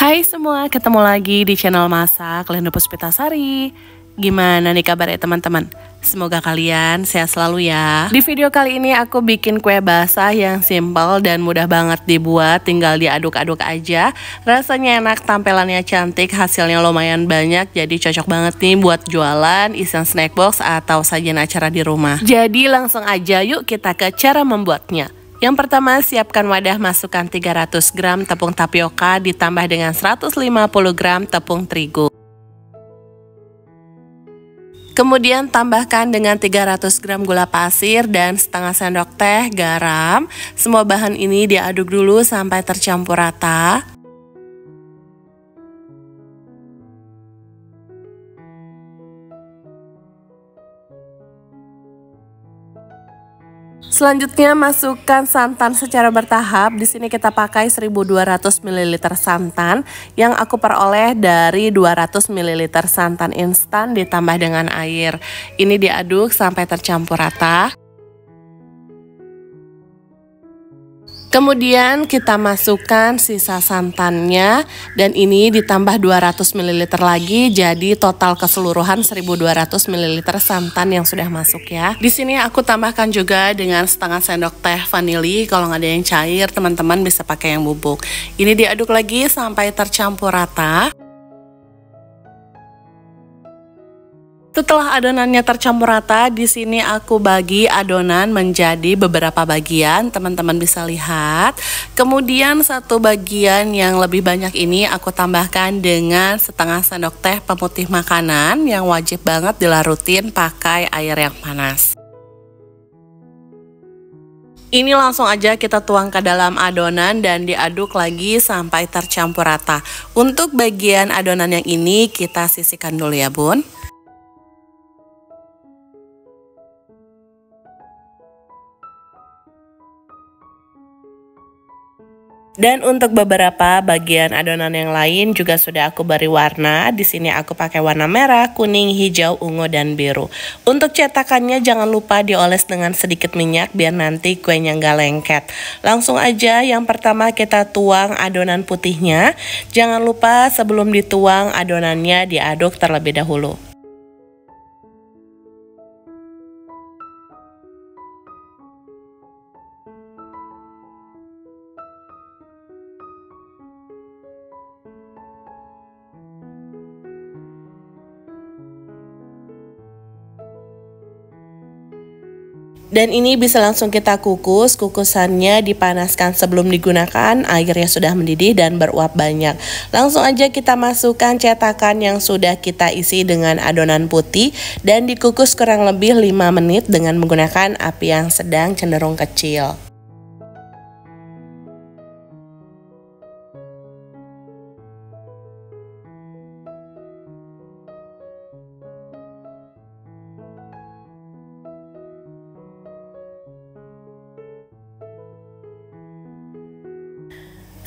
Hai semua, ketemu lagi di channel Masak Linda Puspitasari. Gimana nih kabarnya teman-teman? Semoga kalian sehat selalu ya. Di video kali ini aku bikin kue basah yang simple dan mudah banget dibuat. Tinggal diaduk-aduk aja. Rasanya enak, tampilannya cantik, hasilnya lumayan banyak. Jadi cocok banget nih buat jualan, isian snack box, atau sajian acara di rumah. Jadi langsung aja yuk kita ke cara membuatnya. Yang pertama, siapkan wadah, masukkan 300 gram tepung tapioka ditambah dengan 150 gram tepung terigu. Kemudian tambahkan dengan 300 gram gula pasir dan setengah sendok teh garam. Semua bahan ini diaduk dulu sampai tercampur rata. Selanjutnya masukkan santan secara bertahap. Di sini kita pakai 1200 ml santan yang aku peroleh dari 200 ml santan instan ditambah dengan air. Ini diaduk sampai tercampur rata. Kemudian kita masukkan sisa santannya dan ini ditambah 200 ml lagi, jadi total keseluruhan 1200 ml santan yang sudah masuk ya. Di sini aku tambahkan juga dengan setengah sendok teh vanili. Kalau nggak ada yang cair, teman-teman bisa pakai yang bubuk. Ini diaduk lagi sampai tercampur rata. Setelah adonannya tercampur rata, di sini aku bagi adonan menjadi beberapa bagian, teman-teman bisa lihat. Kemudian satu bagian yang lebih banyak ini aku tambahkan dengan setengah sendok teh pemutih makanan yang wajib banget dilarutin pakai air yang panas. Ini langsung aja kita tuang ke dalam adonan dan diaduk lagi sampai tercampur rata. Untuk bagian adonan yang ini kita sisihkan dulu ya bun. Dan untuk beberapa bagian adonan yang lain juga sudah aku beri warna. Di sini aku pakai warna merah, kuning, hijau, ungu, dan biru. Untuk cetakannya jangan lupa dioles dengan sedikit minyak biar nanti kuenya nggak lengket. Langsung aja yang pertama kita tuang adonan putihnya. Jangan lupa sebelum dituang adonannya diaduk terlebih dahulu. Dan ini bisa langsung kita kukus. Kukusannya dipanaskan sebelum digunakan, airnya sudah mendidih dan beruap banyak. Langsung aja kita masukkan cetakan yang sudah kita isi dengan adonan putih dan dikukus kurang lebih 5 menit dengan menggunakan api yang sedang cenderung kecil.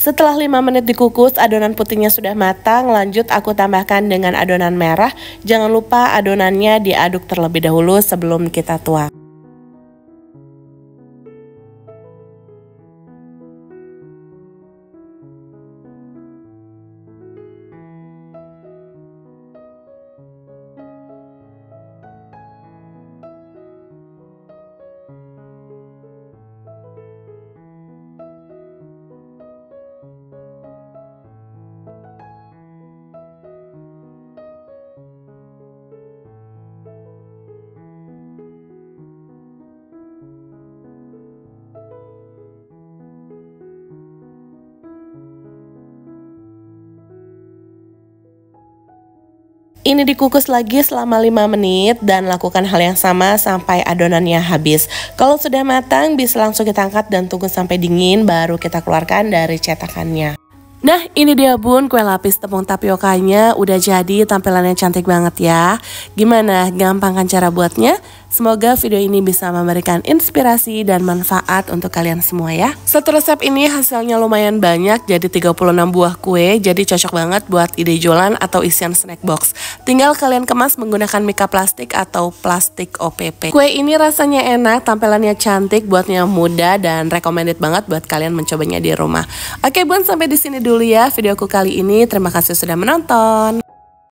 Setelah 5 menit dikukus, adonan putihnya sudah matang. Lanjut aku tambahkan dengan adonan merah. Jangan lupa adonannya diaduk terlebih dahulu sebelum kita tuang. Ini dikukus lagi selama 5 menit dan lakukan hal yang sama sampai adonannya habis. Kalau sudah matang bisa langsung kita angkat dan tunggu sampai dingin baru kita keluarkan dari cetakannya. Nah ini dia bun, kue lapis tepung tapiokanya udah jadi, tampilannya cantik banget ya. Gimana, gampang kan cara buatnya? Semoga video ini bisa memberikan inspirasi dan manfaat untuk kalian semua ya. Satu resep ini hasilnya lumayan banyak, jadi 36 buah kue, jadi cocok banget buat ide jualan atau isian snack box. Tinggal kalian kemas menggunakan mika plastik atau plastik OPP. Kue ini rasanya enak, tampilannya cantik, buatnya mudah dan recommended banget buat kalian mencobanya di rumah. Oke bun, sampai di sini dulu ya videoku kali ini. Terima kasih sudah menonton.